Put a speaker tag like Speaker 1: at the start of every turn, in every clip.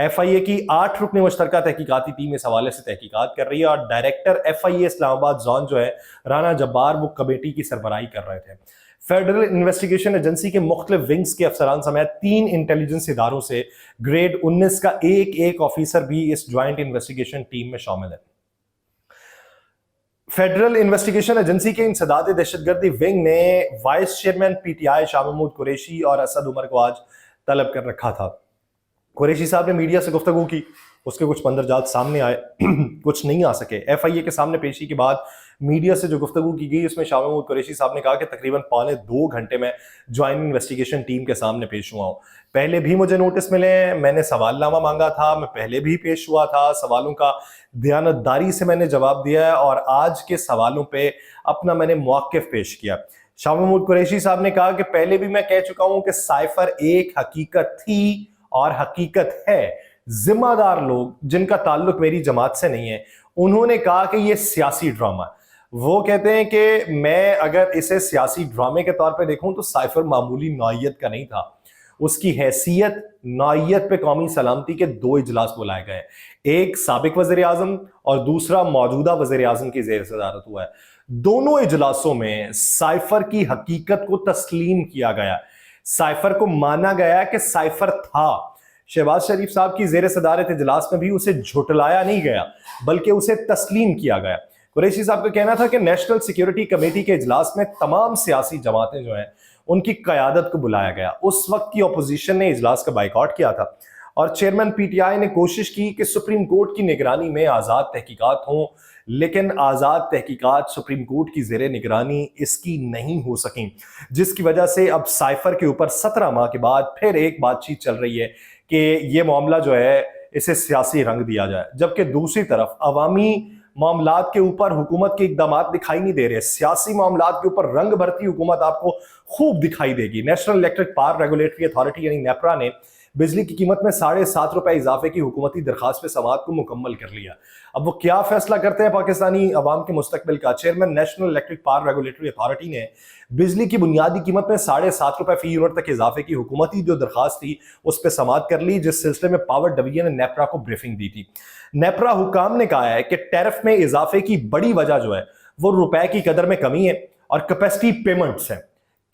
Speaker 1: FIA کی 8 رکنی مشترکہ تحقیقاتی ٹیم اس حوالے سے تحقیقات کر رہی ہے، اور ڈائریکٹر FIA اسلام آباد زون جو ہے رانا جبار، وہ کمیٹی کی سربراہی کر رہے تھے۔ فیڈرل انویسٹیگیشن ایجنسی کے مختلف ونگز کے افسران سمیت 3 انٹیلیجنس اداروں سے گریڈ 19 کا ایک آفیسر بھی اس جوائنٹ انویسٹیگیشن ٹیم میں شامل ہے۔ فیڈرل انویسٹیگیشن ایجنسی کے انسداد دہشت گردی ونگ نے vice chairman PTI Shah Mahmood Qureshi اور اسد عمر کو آج طلب کر رکھا تھا۔ قریشی صاحب نے میڈیا سے گفتگو کی، اس کے کچھ مندرجات سامنے آئے، کچھ نہیں آ سکے۔ FIA کے سامنے پیشی کے بعد میڈیا سے جو گفتگو کی گئی، اس میں شاہ محمود قریشی صاحب نے کہا کہ تقریباً 2.25 گھنٹے میں جوائنٹ انویسٹیگیشن ٹیم کے سامنے پیش ہوا ہوں۔ پہلے بھی مجھے نوٹس ملے ہیں، میں نے سوال نامہ مانگا تھا، میں پہلے بھی پیش ہوا تھا، سوالوں کا دیانتداری سے میں نے جواب دیا ہے، اور آج کے سوالوں پہ اپنا میں نے موقف پیش کیا۔ شاہ محمود قریشی صاحب نے کہا کہ پہلے بھی میں کہہ چکا ہوں کہ سائفر ایک حقیقت تھی اور حقیقت ہے۔ ذمہ دار لوگ جن کا تعلق میری جماعت سے نہیں ہے، انہوں نے کہا کہ یہ سیاسی ڈرامہ ہے۔ وہ کہتے ہیں کہ میں اگر اسے سیاسی ڈرامے کے طور پہ دیکھوں تو سائفر معمولی نوعیت کا نہیں تھا، اس کی حیثیت نوعیت پہ قومی سلامتی کے 2 اجلاس بلائے گئے، ایک سابق وزیر اعظم اور دوسرا موجودہ وزیر اعظم کی زیر صدارت ہوا ہے۔ دونوں اجلاسوں میں سائفر کی حقیقت کو تسلیم کیا گیا، سائفر کو مانا گیا کہ سائفر تھا۔ شہباز شریف صاحب کی زیر صدارت اجلاس میں بھی اسے جھٹلایا نہیں گیا بلکہ اسے تسلیم کیا گیا۔ قریشی صاحب کا کہنا تھا کہ نیشنل سیکیورٹی کمیٹی کے اجلاس میں تمام سیاسی جماعتیں جو ہیں ان کی قیادت کو بلایا گیا۔ اس وقت کی اپوزیشن نے اجلاس کا بائیکاٹ کیا تھا، اور چیئرمین PTI نے کوشش کی کہ سپریم کورٹ کی نگرانی میں آزاد تحقیقات ہوں، لیکن آزاد تحقیقات سپریم کورٹ کی زیر نگرانی اس کی نہیں ہو سکیں، جس کی وجہ سے اب سائفر کے اوپر 17 ماہ کے بعد پھر ایک بات چیت چل رہی ہے کہ یہ معاملہ جو ہے اسے سیاسی رنگ دیا جائے، جبکہ دوسری طرف عوامی معاملات کے اوپر حکومت کے اقدامات دکھائی نہیں دے رہے۔ سیاسی معاملات کے اوپر رنگ بھرتی حکومت آپ کو خوب دکھائی دے گی۔ National electric power regulatory authority یعنی نیپرا نے بجلی کی قیمت میں 7.5 روپے اضافے کی حکومتی درخواست پہ سماعت کو مکمل کر لیا۔ اب وہ کیا فیصلہ کرتے ہیں پاکستانی عوام کے مستقبل کا؟ Chairman national electric power regulatory authority نے بجلی کی بنیادی قیمت میں 7.5 روپے فی یونٹ تک اضافے کی حکومتی جو درخواست تھی اس پہ سماعت کر لی، جس سلسلے میں پاور ڈویژن نے نیپرا کو بریفنگ دی تھی۔ نیپرا حکام نے کہا ہے کہ ٹیرف میں اضافے کی بڑی وجہ جو ہے وہ روپے کی قدر میں کمی ہے اور کیپیسٹی پیمنٹس ہیں۔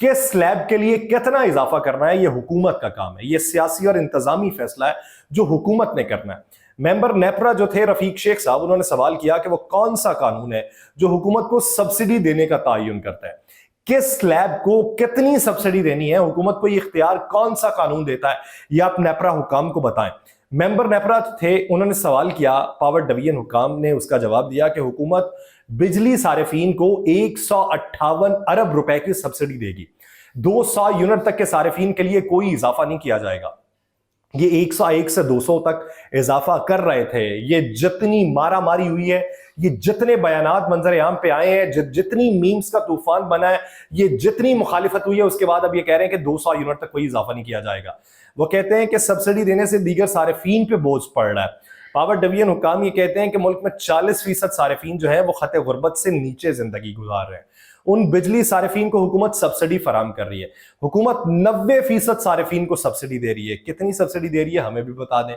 Speaker 1: کس سلیب کے لیے کتنا اضافہ کرنا ہے یہ حکومت کا کام ہے، یہ سیاسی اور انتظامی فیصلہ ہے جو حکومت نے کرنا ہے۔ ممبر نیپرا جو تھے رفیق شیخ صاحب، انہوں نے سوال کیا کہ وہ کون سا قانون ہے جو حکومت کو سبسڈی دینے کا تعین کرتا ہے، کس سلیب کو کتنی سبسڈی دینی ہے، حکومت کو یہ اختیار کون سا قانون دیتا ہے، یہ آپ نیپرا حکام کو بتائیں۔ ممبر نیپرا تھے، انہوں نے سوال کیا، پاور ڈویژن حکام نے اس کا جواب دیا کہ حکومت بجلی صارفین کو 158 ارب روپے کی سبسڈی دے گی، 200 یونٹ تک کے صارفین کے لیے کوئی اضافہ نہیں کیا جائے گا۔ یہ 101 سے 200 تک اضافہ کر رہے تھے۔ یہ جتنی مارا ماری ہوئی ہے، یہ جتنے بیانات منظر عام پہ آئے ہیں، جتنی میمز کا طوفان بنا ہے، یہ جتنی مخالفت ہوئی ہے، اس کے بعد اب یہ کہہ رہے ہیں کہ 200 یونٹ تک کوئی اضافہ نہیں کیا جائے گا۔ وہ کہتے ہیں کہ سبسڈی دینے سے دیگر صارفین پہ بوجھ پڑ رہا ہے۔ پاور ڈویژن حکام یہ کہتے ہیں کہ ملک میں 40% صارفین جو ہیں وہ خط غربت سے نیچے زندگی گزار رہے ہیں۔ ان بجلی صارفین کو حکومت سبسڈی فراہم کر رہی ہے، حکومت 90% صارفین کو سبسڈی دے رہی ہے۔ کتنی سبسڈی دے رہی ہے ہمیں بھی بتا دیں۔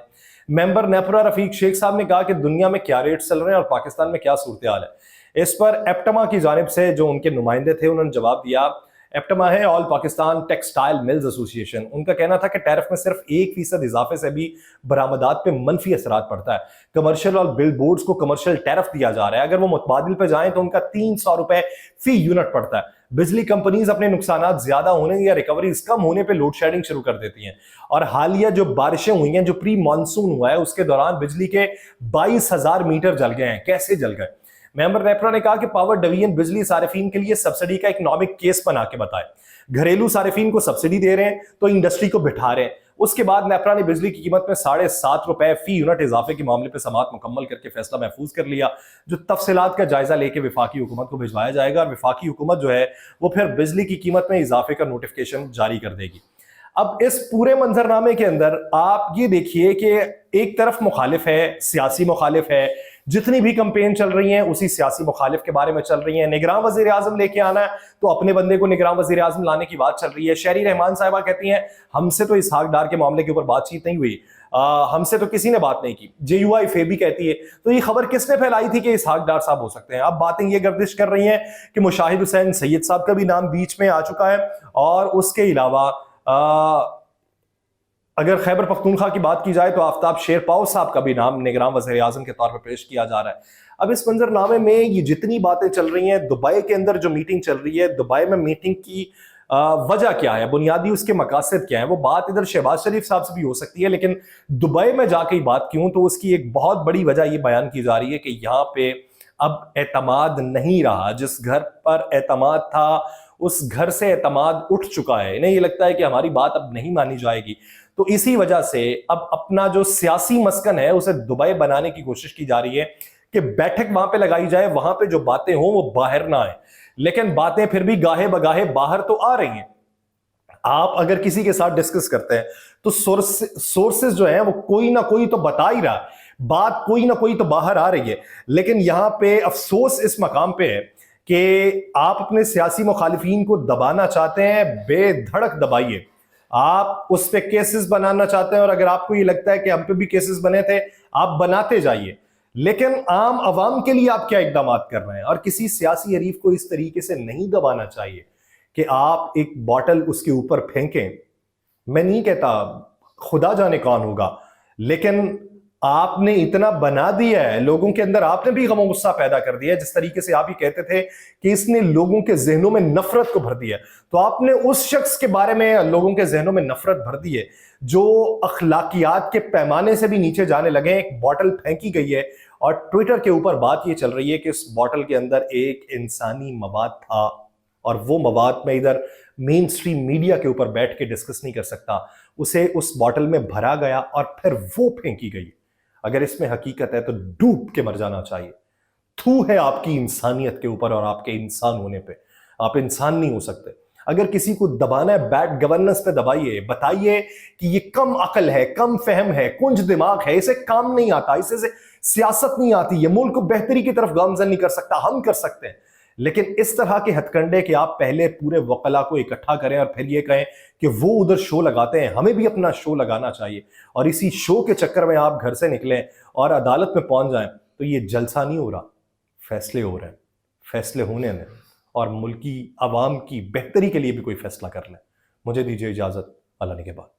Speaker 1: ممبر نیپرا رفیق شیخ صاحب نے کہا کہ دنیا میں کیا ریٹ چل رہے ہیں اور پاکستان میں کیا صورتحال ہے۔ اس پر ایپٹما کی جانب سے جو ان کے نمائندے تھے انہوں نے جواب دیا۔ ایپٹما ہے آل پاکستان ٹیکسٹائل ملز ایسوسی ایشن، ان کا کہنا تھا کہ ٹیرف میں صرف 1% اضافے سے بھی برآمدات پہ منفی اثرات پڑتا ہے۔ کمرشل اور بل بورڈز کو کمرشل ٹیرف دیا جا رہا ہے، اگر وہ متبادل پہ جائیں تو ان کا 300 روپے فی یونٹ پڑتا ہے۔ بجلی کمپنیز اپنے نقصانات زیادہ ہونے یا ریکوریز کم ہونے پہ لوڈ شیڈنگ شروع کر دیتی ہیں، اور حالیہ جو بارشیں ہوئی ہیں، جو پری مانسون ہوا ہے، اس کے دوران بجلی کے 22,000 میٹر جل گئے ہیں۔ کیسے جل گئے؟ ممبر نیپرا نے کہا کہ پاور ڈویژن بجلی صارفین کے لیے سبسڈی کا اکنامک کیس بنا کے بتائے۔ گھریلو صارفین کو سبسڈی دے رہے ہیں تو انڈسٹری کو بٹھا رہے ہیں۔ اس کے بعد نیپرا نے بجلی کی قیمت میں 7.5 روپے فی یونٹ اضافے کے معاملے پہ سماعت مکمل کر کے فیصلہ محفوظ کر لیا، جو تفصیلات کا جائزہ لے کے وفاقی حکومت کو بھجوایا جائے گا، اور وفاقی حکومت جو ہے وہ پھر بجلی کی قیمت میں اضافے کا نوٹیفکیشن جاری کر دے گی۔ اب اس پورے منظرنامے کے اندر آپ یہ دیکھیے کہ ایک طرف مخالف ہے، سیاسی مخالف ہے، جتنی بھی کمپین چل رہی ہیں اسی سیاسی مخالف کے بارے میں چل رہی ہیں۔ نگراں وزیر اعظم لے کے آنا ہے تو اپنے بندے کو نگراں وزیر اعظم لانے کی بات چل رہی ہے۔ شہری رحمان صاحبہ کہتی ہیں ہم سے تو اسحاق ڈار کے معاملے کے اوپر بات چیت نہیں ہوئی، ہم سے تو کسی نے بات نہیں کی. JUIF بھی کہتی ہے. تو یہ خبر کس نے پھیلائی تھی کہ اسحاق ڈار صاحب ہو سکتے ہیں؟ اب باتیں یہ گردش کر رہی ہیں کہ مشاہد حسین سید صاحب کا بھی نام بیچ میں آ چکا ہے, اور اس کے علاوہ اگر خیبر پختونخوا کی بات کی جائے تو آفتاب شیر پاؤ صاحب کا بھی نام نگراں وزیر اعظم کے طور پر پیش کیا جا رہا ہے. اب اس منظرنامے میں یہ جتنی باتیں چل رہی ہیں, دبئی کے اندر جو میٹنگ چل رہی ہے, دبئی میں میٹنگ کی وجہ کیا ہے, بنیادی اس کے مقاصد کیا ہیں, وہ بات ادھر شہباز شریف صاحب سے بھی ہو سکتی ہے, لیکن دبئی میں جا کے بات کیوں, تو اس کی ایک بہت بڑی وجہ یہ بیان کی جا رہی ہے کہ یہاں پہ اب اعتماد نہیں رہا. جس گھر پر اعتماد تھا اس گھر سے اعتماد اٹھ چکا ہے. انہیں یہ لگتا ہے کہ ہماری بات اب نہیں مانی جائے گی, تو اسی وجہ سے اب اپنا جو سیاسی مسکن ہے اسے دبئی بنانے کی کوشش کی جا رہی ہے کہ بیٹھک وہاں پہ لگائی جائے, وہاں پہ جو باتیں ہوں وہ باہر نہ آئیں. لیکن باتیں پھر بھی گاہے بگاہے باہر تو آ رہی ہیں. آپ اگر کسی کے ساتھ ڈسکس کرتے ہیں تو سورسز جو ہیں وہ کوئی نہ کوئی تو بتا ہی رہا ہے, بات کوئی نہ کوئی تو باہر آ رہی ہے. لیکن یہاں پہ افسوس اس مقام پہ ہے کہ آپ اپنے سیاسی مخالفین کو دبانا چاہتے ہیں, بے دھڑک دبائیے. آپ اس پہ کیسز بنانا چاہتے ہیں, اور اگر آپ کو یہ لگتا ہے کہ ہم پہ بھی کیسز بنے تھے, آپ بناتے جائیے. لیکن عام عوام کے لیے آپ کیا اقدامات کر رہے ہیں؟ اور کسی سیاسی حریف کو اس طریقے سے نہیں دبانا چاہیے کہ آپ ایک باٹل اس کے اوپر پھینکیں. میں نہیں کہتا خدا جانے کون ہوگا, لیکن آپ نے اتنا بنا دیا ہے لوگوں کے اندر, آپ نے بھی غم و غصہ پیدا کر دیا ہے. جس طریقے سے آپ یہ کہتے تھے کہ اس نے لوگوں کے ذہنوں میں نفرت کو بھر دیا, تو آپ نے اس شخص کے بارے میں لوگوں کے ذہنوں میں نفرت بھر دی ہے جو اخلاقیات کے پیمانے سے بھی نیچے جانے لگے. ایک باٹل پھینکی گئی ہے اور ٹویٹر کے اوپر بات یہ چل رہی ہے کہ اس باٹل کے اندر ایک انسانی مواد تھا, اور وہ مواد میں ادھر مین سٹریم میڈیا کے اوپر بیٹھ کے ڈسکس نہیں کر سکتا. اسے اس باٹل میں بھرا گیا اور پھر وہ پھینکی گئی. اگر اس میں حقیقت ہے تو ڈوب کے مر جانا چاہیے. تھو ہے آپ کی انسانیت کے اوپر اور آپ کے انسان ہونے پہ. آپ انسان نہیں ہو سکتے. اگر کسی کو دبانا ہے بیڈ گورننس پہ دبائیے, بتائیے کہ یہ کم عقل ہے, کم فہم ہے, کنج دماغ ہے, اسے کام نہیں آتا, اسے سیاست نہیں آتی, یہ ملک کو بہتری کی طرف گامزن نہیں کر سکتا. ہم کر سکتے ہیں. لیکن اس طرح کے ہتھ کنڈے کہ آپ پہلے پورے وکلا کو اکٹھا کریں اور پھر یہ کہیں کہ وہ ادھر شو لگاتے ہیں, ہمیں بھی اپنا شو لگانا چاہیے, اور اسی شو کے چکر میں آپ گھر سے نکلیں اور عدالت میں پہنچ جائیں, تو یہ جلسہ نہیں ہو رہا, فیصلے ہو رہے ہیں. فیصلے ہونے میں اور ملکی عوام کی بہتری کے لیے بھی کوئی فیصلہ کر لیں. مجھے دیجیے اجازت, اللہ نے کے بعد.